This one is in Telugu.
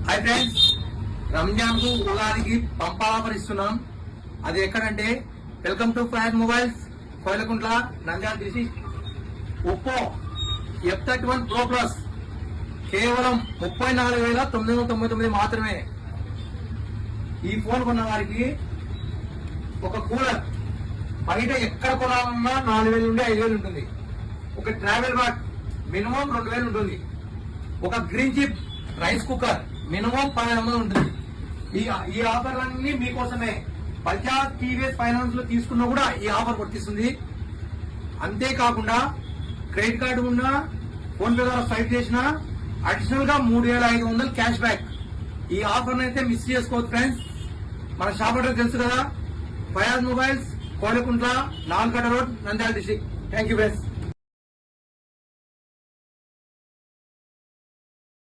హాయ్ ఫ్రెండ్స్, రంజాన్ కు ఉగాదికి పంపాల ఆఫర్ ఇస్తున్నాం. అది ఎక్కడంటే welcome to fire mobiles, Koilakuntla, Nandyal district. Oppo F31 Pro Plus కేవలం 34,999 మాత్రమే. ఈ ఫోన్ కొన్న వారికి ఒక కూలర్ బయట ఎక్కడ కొనాలన్నా 4,000 నుండి 5,000 ఉంటుంది. ఒక ట్రావెల్ బ్యాగ్ మినిమం 2,000 ఉంటుంది. ఒక green chip rice cooker minimum 1,000 ఉంటుంది. ఈ ఆఫర్లన్నీ మీకోసమే. బజాజ్ టీవీఎస్ ఫైనాన్స్ లో తీసుకున్నా కూడా ఈ ఆఫర్ వర్తిస్తుంది. అంతేకాకుండా క్రెడిట్ కార్డు ఉన్నా, ఫోన్ పే ద్వారా స్వైప్ చేసినా అడిషనల్ గా 3,500 క్యాష్ బ్యాక్. ఈ ఆఫర్ అయితే మిస్ చేసుకోవద్దు ఫ్రెండ్స్. మన షాప్ అడ్రస్ తెలుసు కదా, Fayaz mobiles, Koilakuntla, Nalgadda road, Nandyal district. Thank you friends.